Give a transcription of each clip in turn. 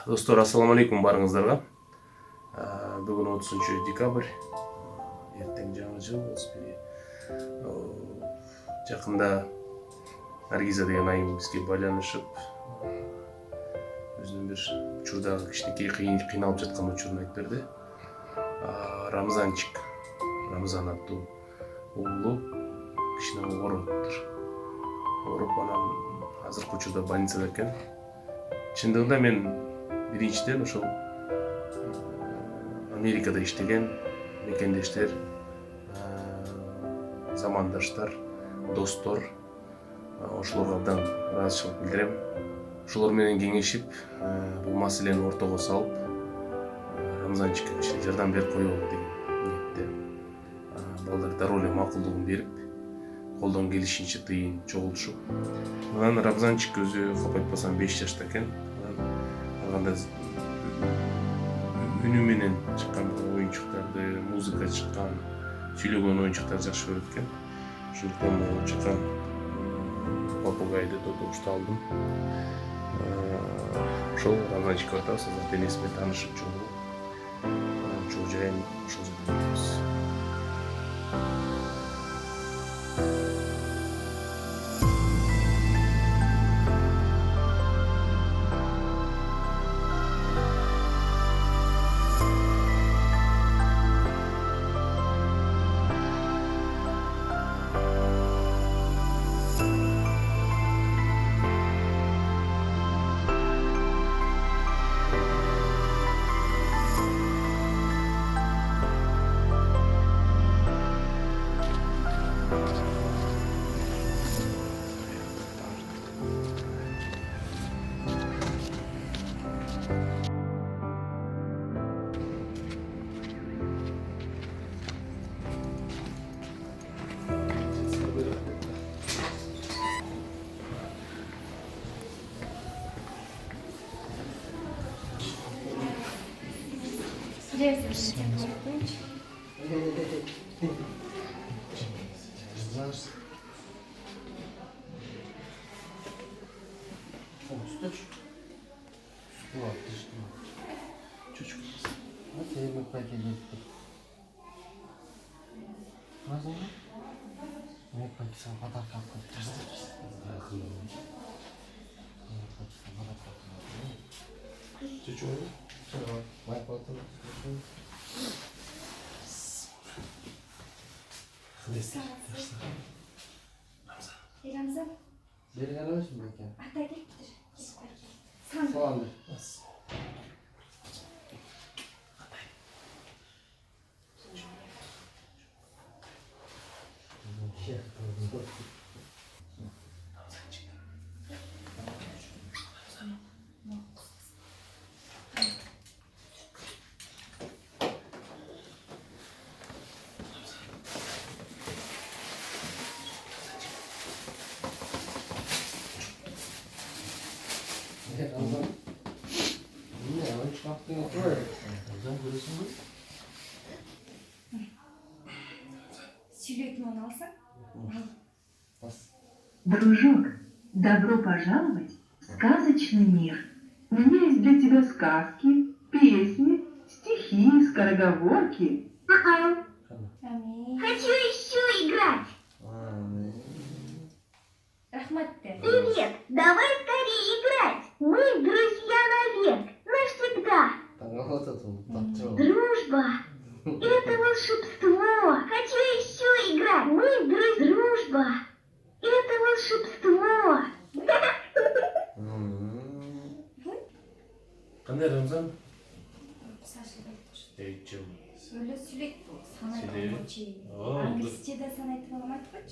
Достор, ассаламу алейкум барыңыздарга. Бүгүн 30 декабрь. Эртең жаңы жыл бизге. Жакында Наргиза деген айым бизге байланышып, өзүнүн бир учурдагы кичинекей кыйналып жаткан учурун айтып берди. Рамзанчик, Рамзан аттуу уулу кичине ооруптур. Ооруп анан азыркы учурда больницада экен. Чындыгында мен биринчиден ошол Америкада иштеген мекендештер, замандаштар, достор, ошолорго абдан ыраазычылык билдирем. Ошолор менен кеңешип, бул маселени ортого салып, Рамзанчикке кичине жардам берип коелу деген ниетте. Балдар дароо эле макулдугун берип, колдон келишинче тыйын чогултушуп. Анан Рамзанчик өзү кап айтпасам 5 жашта экен. Алганда үнү менен чыккан оюнчуктарды, музыка чыккан, сүйлөгөн оюнчуктарды жакшы көрөт экен. Ошондуктан чыккан попугайды тотушту алдым. Ошол Рамзанчикке атабыз, денеси менен таанышып чогуу. Чогуу жайын ошол жерде өтөбүз. Ramzan. Beri gelmemiş mi mekan? Hatta gittir. Sen. Soğanlı. Ramazan. Ne ya? Hiç baktın yok mu? Ramazan görüyorsun mu? Sürekli onu alsak. Дружок, добро пожаловать в сказочный мир. У меня есть для тебя сказки, песни, стихи, скороговорки. Амин. Хочу еще играть. Рахматте. Привет, давай скорее играть. Мы друзья навек, навсегда. Дружба. Это волшебство. Хочу еще играть. Мы дружба. Это волшебство. Кандай Рамзан? Öyle sürekli sana Sürekli. yapamaçı. Aa, Anglisçe'de sana etmem atmaç.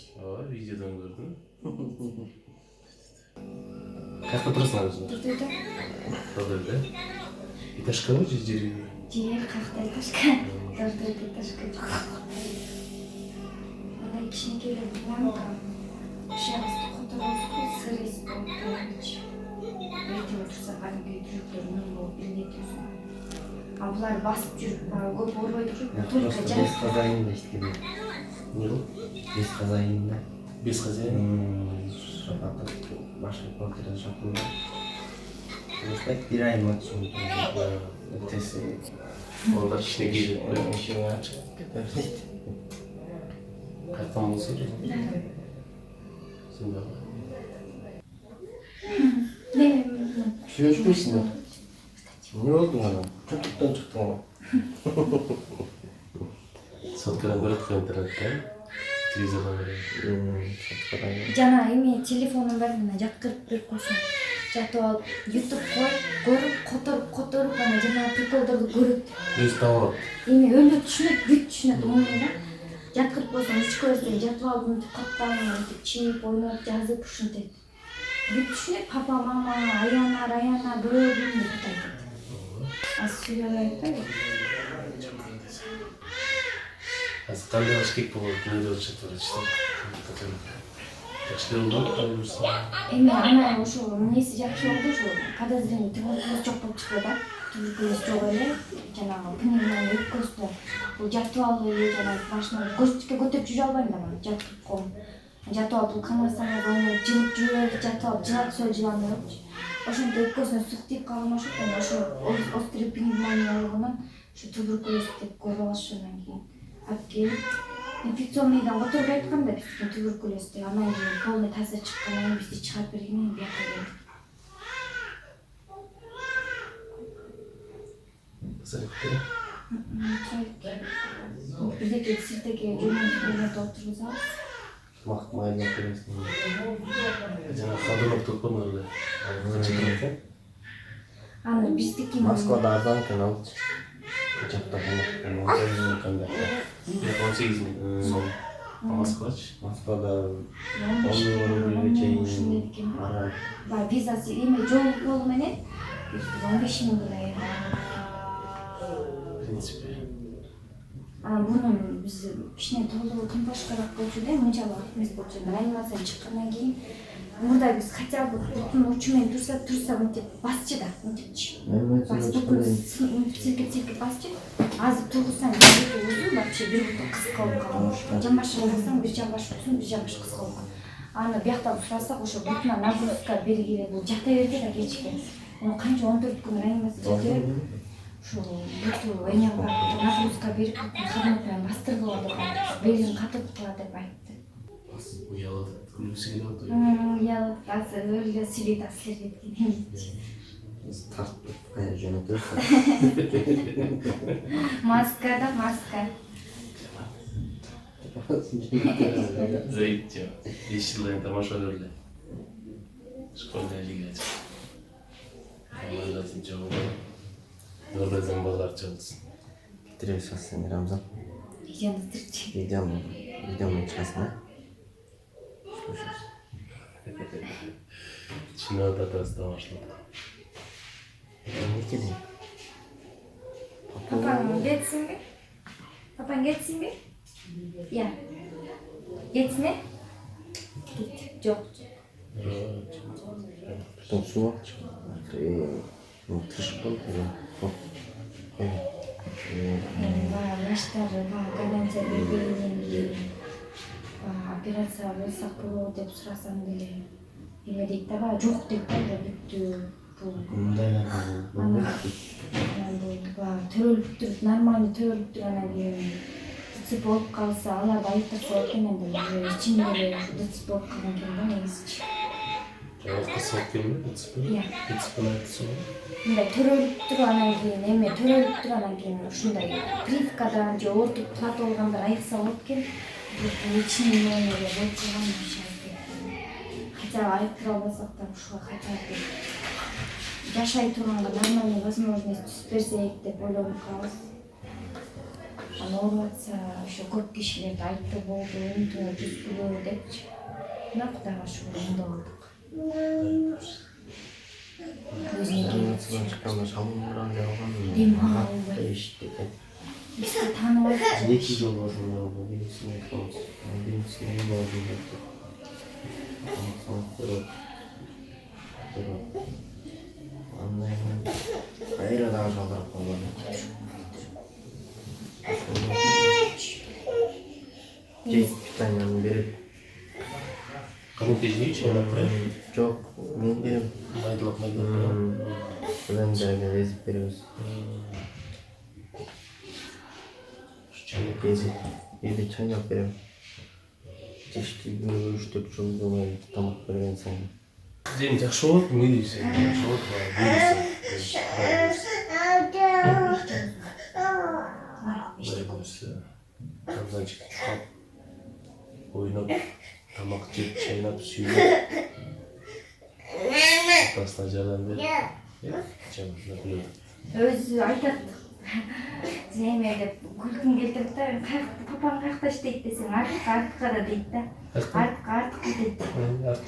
Видеодон көрдүм. Как ты просто наружу? Durdu. Кадырда. Иташка var жери. Ciğer kalktı taşka. Durdu taşka. Ona kişinin geliyor blanka. Şahsı kuturusu sırı ispoltaymış. Erken otursa kadın götürüklerinin bu bilmetiyorsun. Ablar basıp жүрүп көп орбой туруп только жаз. Без хозяина иштеген. Не был? Без хозяина. Без хозяина. Башка квартира шатында. Mutlak bir ay maç oldu. Ötesi. Onlar işine gelip böyle İşini açıp gider. kafam olsun. Şimdi Ne? Görüşmüşsün ya. Ne oldu bana? Çocuktan çıktın ama. Sotkadan göre tıkıyor internette. Televizordan göre. Satkadan. Жана эми телефонун бәріне жаткырып берип койсоң жатып алып ютуб коюп көрүп которуп анан жана приколдорду көрөт. Öz tavuk. Эми өлү түшүнөт, бүт түшүнөт оңой да. Жаткырып койсоң үч көрсөң жатып алып мынтип каттанып мынтип чийип ойноп жазып ушинтет. Бүт түшүнөт папа, мама, аяна, бөлөбүм деп айтат. Аз сүйлөп айтпайбы? Az qanday qilish kerak bo'ladi? Nima deyapti? Yaxshi bo'ldi, Эми анан ошо эмнеси жакшы болду ошо подозрение туберкулез жок болуп чыкты да. Туберкулез жок эле жанагы пневмония өткөздү. Бул жатып алып эле жанагы машинаны көчкө көтөрүп жүрө албайм да мен жатып коем. Жатып алып бул канасана ойноп жылып жүрөбү жатып алып жылап сөз жыламайчы. Ошентип өткөзүнө сук тийип калган ошо острый пневмония болгондон ошо туберкулез деп көрүп алышты анан кийин. Алып келип инфекционныйдан которуп айткан да биздин туберкулез деп анан кийин полный таасир чыккандан кийин бизди чыгарып бергенен бияка келдик. Бирдеке сиртеке жөнөтүп отургузабыз. Mahkmayla keresini. Жаңа хадырок топон эле. Аны биздики Moskvada ardan ekan alçı. Kaçakta konup. 18 ming so'm. Moskvachi. Moskvada 10 euro çeyin. Ara. Баягы визасы эми жол менен 15 миң эле. В принципе. Анан буну биз кичине толугу кымбашкараак болчу да, мынчалык эмес болчу. Реанимация чыккандан кийин мурда биз хотя бы буттун учу менен турса мынтип басчы да, мынтипчи. Бас бүкүл силкип басчы. Азыр тургузсаң өзү вообще бир бутун кыска болуп калган. Жамбашка бассаң бир жамбаш болсун, бир жамбаш кыска болуп калган. Аны бияктан сурасак ошо бутуна нагрузка бергиле бул жата берди да кечке. Ону канча 14 күн реанимация жата берди. Ошо буту эняга нагрузка берип кызмат менен бастыргыла деп белин катып кала деп айтты. Уялады. Күлгүсү келип атты. Уялып азыр өлө сүйлөйт аслер кеткен. Tartıp kaya jönötür. Маска. Зайдите. 5 жылдан тамаша көрдү. Школьная лига. Мандатын жабылды. Нурбазан балдар чалсын. Bitirelim seni Ramazan. Видеону түрчү. Videomu çıkarsın ha. Слушаюсь. Чина татасы тамашалады. Ne keleyim? Папаң кетсиңби? Я. Кетсине? Жок. Потом суак тырышып қалды. Баштары гарантия бергенден кийин операция кылсак болобу деп сурасам деле эме дейт да баягы жок дейт да бүттү бул анан төрөлүптүр нормально төрөлүптүр анан кийин ДЦП болуп калса аларды айыптаса экен энди ичинде эле ДЦП болуп калган экен да негизичи. Жаңа кысылып келме, ДЦПны айтты. Мындай төрөлүптүр анан кийин эме төрөлүптүр анан кийин ушундай привкадан же оортуп плат болгондар айыкса болот экен. Ичинде эле болуп калган ошо. Хотя айыктыра албасак да ушуга хотя бы жашай турганга нормальный возможность түзүп берсек деп ойлонуп калабыз. Анан ооруп атса ошо көп кишилерди айтты болду, үнтүнө түзгүлө депчи. Мына Кудайга шүгүр оңдоп алдык. Reanimasyondan çıkanlar şalımdan yağlan mı? Demal. Değişti. Бизди таанып атчы. 2 yıl olsun ya bu. Birincisine kalsın. Birincisine ne lazım yaptı? Anlayın. Hayır daha şaldırak kalmadı. Bir tane verip Кому ты извини, çok. Ben dedim. Майдалап. Çayını ezip veriyoruz. Evde çay yap veriyorum. Çeşitli bir 3-4 жыл тамақ берген сайын. Жем жакшы болот, эмне дейсиң? Жакшы болот, буюрса. Рамзанчик чукап, ойноп, тамак жеп, чайнап, сүйүнөп. Атасына жардам берип. Өзү айтат. Земе деп күлкүм келтирип да, папаң каякта иштейт десең, артка да дейт да. Артка дейт.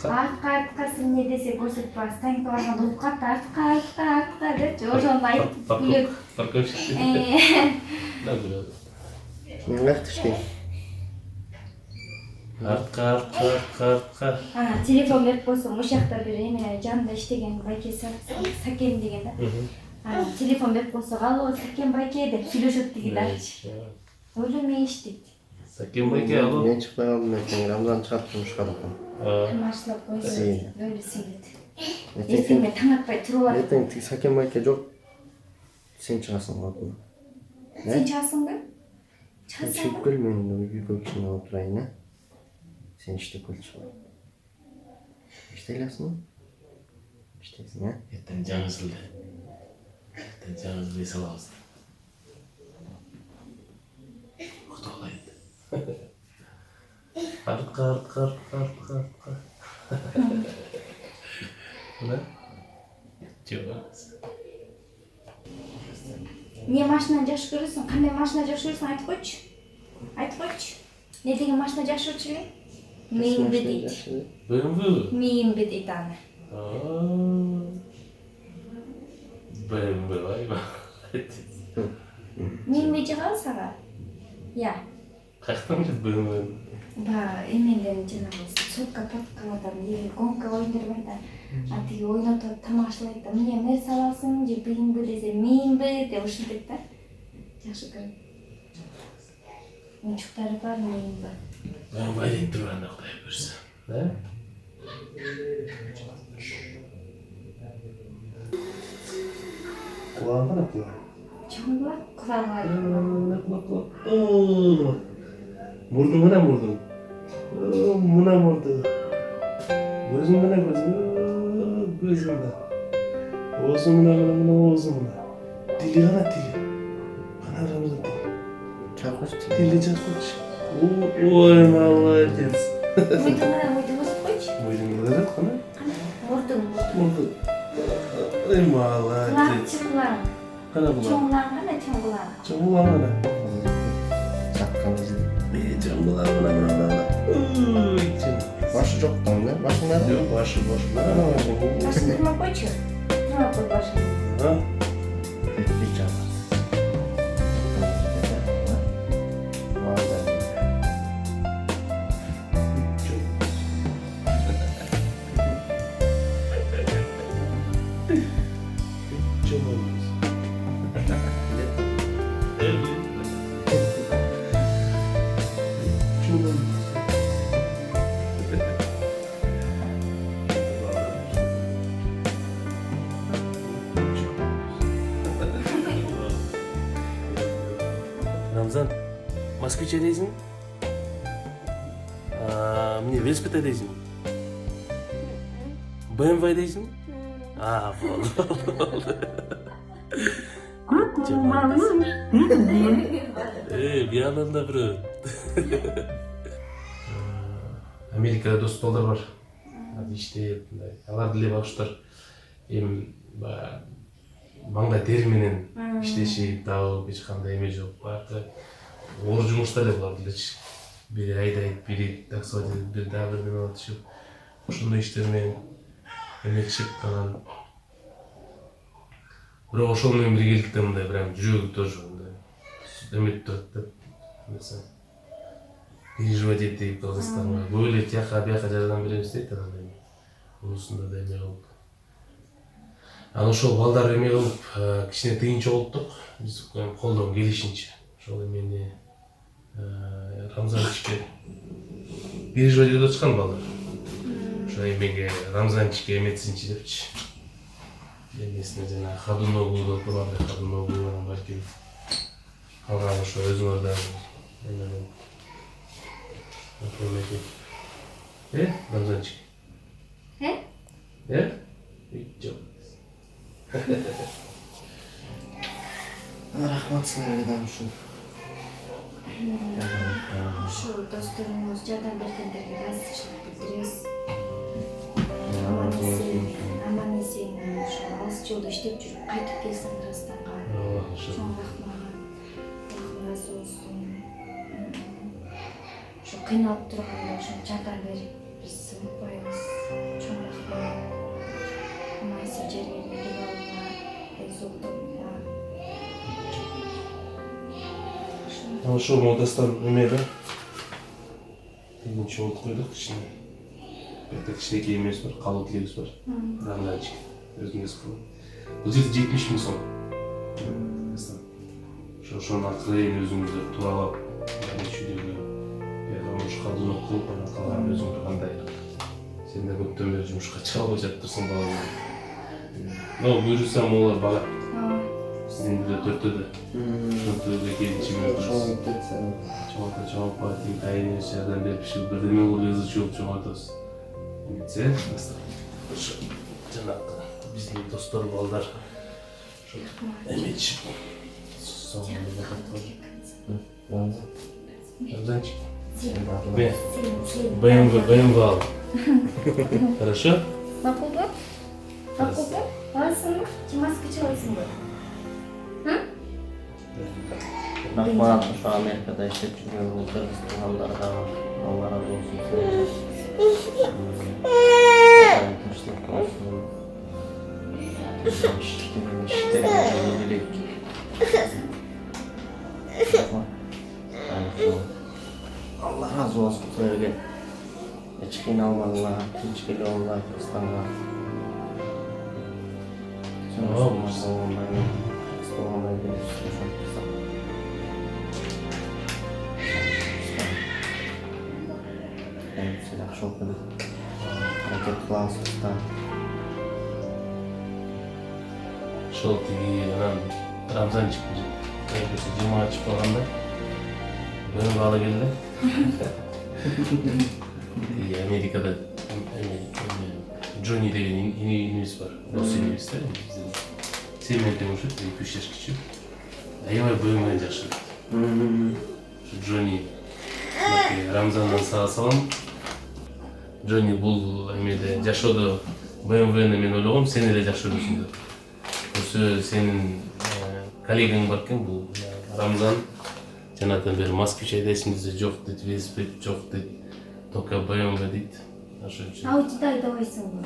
Артка сен эмне десе көрсөтпө, станкка барганда угуп калат, артка деп ошону айтып күлөт. Парковщик. Да, күлөт. Мен каякта иштейм? Артка. Ана телефон берип койсоң, ошол жакта бир эме жанында иштеген байке Сакен деген да. Телефон берип койсо, алло, Сакен байке деп сүйлөшөт деген да. Өлө мен иштейт. Сакен байке, алло. Мен чыкпай калдым эртең, Рамзан чыгат жумушка да. Тамашалап койсо, өлө сүйлөт. Эртең Эртең мен таң атпай туруп алып. Эртең тиги Сакен байке жок. Сен чыгасың алдыма. Сен чыгасыңбы? Чыгып кел, мен үйгө кичине отурайын, а? Сен иштеп келчи. İşte eylesin. İştesin ha. Ертең жаңызылды. Ертең жаңызылды салабыз. Құттықтайды. Артқа. Мына? Жоқ. Не машинаны жакшы көрөсүң? Кандай машина жакшы көрөсүң? Айтып койчу. Не деген машина жакшы көрчү элең? Мейинби дейт. Мейинби дейт аны. BMW, vay. Мейинби жагабы сага? Я. Каяктан келет BMW? Эмелер жанагы сотка подкалардан гонка оюндар бар да. Атиги ойнотуп тамашалайт да. Эмне мерс аласың же BMW десе мейинби деп ушинтет да. Жакшы көрөт. Учуктары бар мейинби. Ben bayılıp duranda Құдай көрсө. Да? Kulağın da kulağın. Чоңгула кулага. Murdun muna murdun. Muna murdu. Gözün muna gözün. Gözün muna. Oğuzun muna oğuzun muna. Dili kana dili. Kana Ramazan dili. Çarpış Dili çarpış. Ой, молодец. Мойдун койчу. Мойдун кылат кана? Мурдун. Ой, молодец. Чоңгулаң. Кана булар. Чоңгулаң кандай чоңгулаң? Чоңгулаң кана. Çatkan kızı. Чоңгулаң кана. Ой, Başı çok tam ne? Başı nerede? Yok, başı. Башын турмап койчу. Турмап кой башын. Ha? Bir çarpış. Рамзан, москвич дейсің? Мне велосипед дейсің? BMW дейсің? Болды. Ку-ку, малыш, ты где? Bir yandan da biri. Amerika'da dost balдар бар. Hadi işte, алар деле баштар. Маңдай тери менен иштешип, дагы эч кандай эме жок. Баары оор жумушта эле булар делечи. Бири айдайт, бири такси водитель, бири дагы бир неме атышып. Ошондой иштер менен эмекшип анан. Бирок ошол менен биргеликте мындай прям жүрөгү тоже мындай эметип турат деп. Mesela переживать этти Кыргызстанга. Böyle тияка бияка жардам беребиз дейт анан. Унусунда да эме кылып. Анан ошол балдар эме кылып, кичине тыйынча болуптук. Биз колдон келишинче. Ошол эмени Рамзанчикке переживать этип атышкан балдар. Ошо эмеге Рамзанчикке эметсинчи депчи. эмесине жана Ходуновду тургандай Ходуновду менен балким калган ошо өзүңөр дагы эмелеп Рамзанчик? Жок. Рахмат силерге дагы ушул. Ушу досторуңуз жардам бергендерге ыраазычылык билдиребиз. Аман эсен ошо алыс жолдо иштеп жүрүп кайтып келсең Кыргызстанга. Чоң рахмат. Аллах ыраазы болсун. Ошо кыйналып турганда ошо жардам берип биз унутпайбыз. Чоң рахмат. Майсы жерге келип алган экзотомда. Ошо модастар эме да. Биринчи болуп койдук кичине. Это кичинекей эмес бар, калуу тилегибиз бар. Рамзанчик өзүңүз кылып. Бул жерде 70 000 сом. Ошонун аркылуу эми өзүңүздү тууралап, чүйдөгү Ошо Ходунов кылып, анан калган өзүң кандай. Сен да көптөн бери жумушка чыга албай жатырсың балаңар. Но буюрса могулар багат. Сиздин да төртөдө. Төртөдө келинчи менен турасыз. Чоңойто кайын жардам берип, бирдеме кылып язычу болуп чоңойтосуз. Эмесе, ошо жанагы биздин достор балдар ошо эметишип Рамзанчик. БМВ ал. Хорошо? Мақұл ба? Аласың ба? Маска чаласың ба? Рахмат, ошо Америкада иштеп жүргөн кыргыз туугандарга Алла ыраазы болсун силерге. Тынчтык болсун. Иштериңерге ийгилик. Алла ыраазы болсун силерге. Эч кыйналбаңlar, тынч келип алыңlar Кыргызстанга. Силер жакшы окуду. Аракет кыласыздар. Ошол тиги анан Рамзанчик көйгөсү 20 чыгып калганда бөлүп ала келди. Америкада Джонни деген инебиз бар. Дос инебиз да. Сен менен тең ошо 2-3 жаш кичүү. Аябай бөлүнгөн жакшы. Джонни Рамзандан сага салам. Джонни бул эмеде жашоодо БМВни мен ойлогом, сен эле жакшы көрөсүң деп. Ошо сенин коллегаң бар экен, бул Рамзан. Жанатан бери Москвич айдайсыңыз жок дейт, велосипед жок дейт. Только БМВ дейт. Ошо үчүн. А у тебя айдабайсың ба?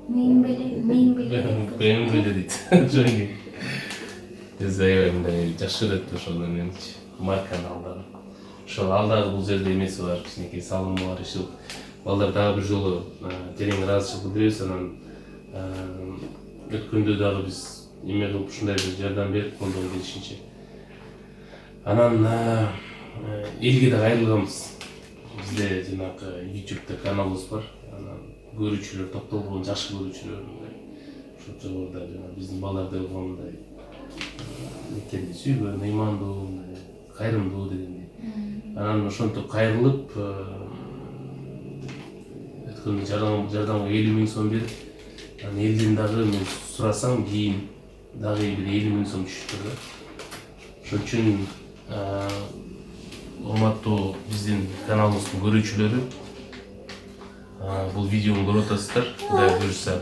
Мен беле. БМВ дейт. Джонни. Аябай мындай жакшы көрөт ошондо менчи. Марканы алдагы. Ошол алдагы бул жерде эмеси бар, кичинекей салымы бар, иши. Балдар дагы бир жолу терең ыраазычылык билдиребиз, анан өткөндө дагы биз эме кылып ушундай бир жардам берип колдон келишинче. Анан элге да кайрылганбыз. Бизде жанагы YouTube'да каналыбыз бар. Анан көрүүчүлөр топтолгон, жакшы көрүүчүлөр ошо жогоруда жана биздин балдарды мындай экенди сүйгөн, ыймандуу, кайрымдуу дегендей. Анан ошентип кайрылып өткөндө жардамга 50 000 сом берип, анан элден дагы мен сурасам, кийин дагы бир 50 000 сом түшүптүр да. Ошон үчүн урматтуу биздин каналыбыздын көрүүчүлөрү, бул видеону көрүп атасыздар. Кудай буюрса,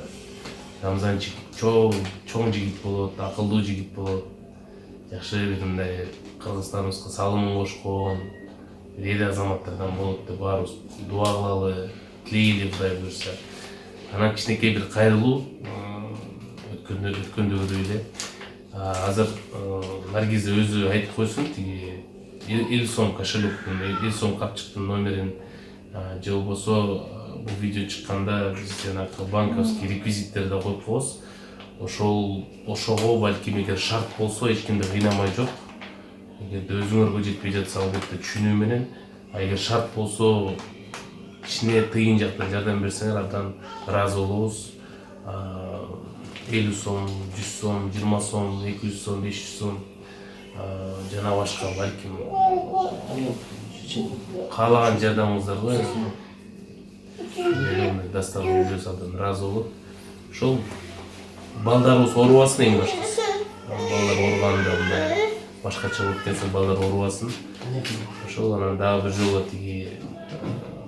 Рамзанчик чоң жигит болот, акылдуу жигит болот. Жакшы бир мындай Кыргызстаныбызга салымын кошкон эл азаматтардан болот деп баарыбыз дуа кылалы, тилейли Кудай буюрса. Анан кичинекей бир кайрылуу өткөндөгүдөй эле. Азыр Наргиза өзү айтып койсун, тиги Элсон кошелектин, Элсон капчыктын номерин же болбосо бул видео чыкканда биз жанагы банковский реквизиттерди коюп коебуз. Ошого балким эгер шарт болсо эч кимди кыйнамай жок. Эгерде өзүңөргө жетпей жатса албетте түшүнүү менен, а эгер шарт болсо кичине тыйын жакта жардам берсеңер абдан ыраазы болобуз. 50 сом, 100 сом, 20 сом, 200 сом, 500 сом жана башка балким каалаган жардамыңыздар бар. Мен доставка жасаудан разы болуп. Ошол балдарыбыз оорубасын эң башкысы. Балдар ооруганда мындай башкача болуп кетсе балдар оорубасын. Ошол анан дагы бир жолу тиги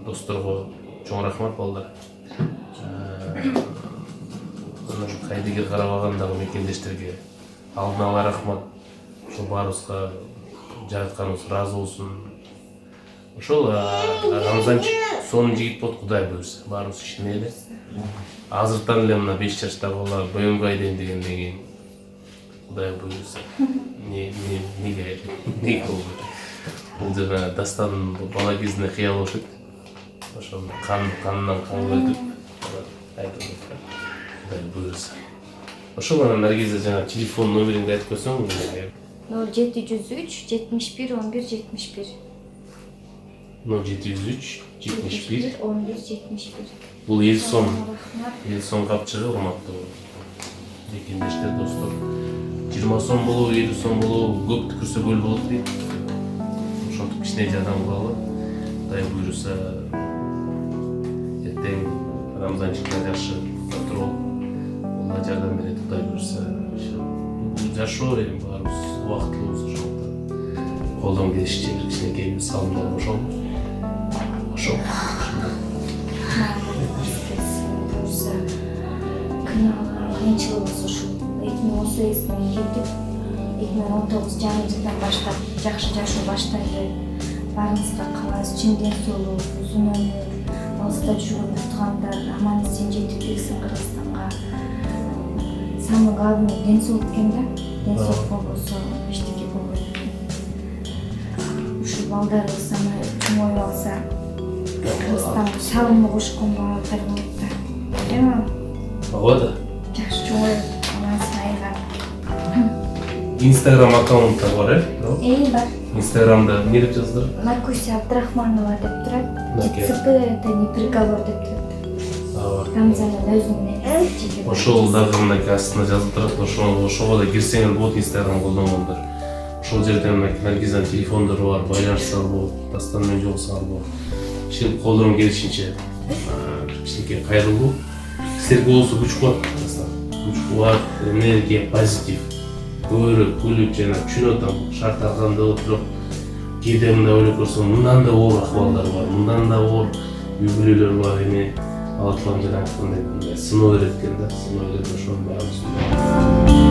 досторго чоң рахмат балдар. Анан кайдыгер карабагандагы мекендештерге алдын ала рахмат. Ошол баарыбызга жаратканыбыз разы болсун. Ошол Рамзанчик сонун жигит болот, Кудай буйрса. Баарыбыз ишене эле. Азыртан эле мына 5 жаштагы бала БМВ айдайм дегенден кийин Кудай буйрса. Неге болбойт? Бул жана Дастанын бала кезинде кыял болушат. Ошол канынан кан бөлдүп айтып Кудай буйрса. Ошол анан Наргиза жана телефон номериңди айтып койсоң. 0703 71 11 71. 0703 71 11 71. Бул 50 сом. 50 сом капчыгы урматтуу мекендештер, достор. 20 сом болобу, 50 сом болобу, көп түкүрсө көл болот дейт. Ошентип кичине жардам кылалы. Кудай буйруса эртең Рамзанчикке жакшы отуруп, Алла жардам берет, Кудай буйруса. Жашоо эми баарыбыз убактылуубуз ошондуктан колдон келишинче бир кичинекей бир салымдар ошол. Кыйынчылыгыбыз ушул 2018 кетип 2019 жаңы жылдан баштап жакшы жашоо баштайлы. Баарыңызга кааларыбыз чын ден соолук, узун өмүр, алыста жүргөн туугандар аман эсен жетип келсин Кыргызстанга. Самый главный ден соолук экен да. Ден соолук болбосо эчтеке болбойт экен. Ушул балдарыбыз аны чоңоюп алса, Кыргызстанга салымы кошкон балдар болот да. Эми Ооба. жакшы чоңоюп анасы айга. Инстаграм аккаунттар бар, Бар. Инстаграмда не деп жаздыр? Накуся Абдрахманова деп турат. Наке. ЦП это не приговор деп турат. Рамзанын өзүнүн жеке. Ошол дагы мынакей астына жазылып турат. Ошого да кирсеңер болот, Инстаграм колдонгондор. Ошол жерден мынакей Наргизанын телефондору бар, байланышсаңар болот, Дастан менен жолуксаңар болот. Ишин колдон келишинче кичинекей кайрылуу. Силерге болсо күч кубат, күч кубат, энергия, позитив. Көрүп, күлүп жана түшүнүп атам, шарт арканда отуруп, кээде мындай ойлоп көрсөң, мындан да оор акыбалдар бар, мындан да оор үй бүлөлөр бар. Эми Алла таалам жана айткандай сыноо берет экен да, сыноо берет, ошонун баарыбыз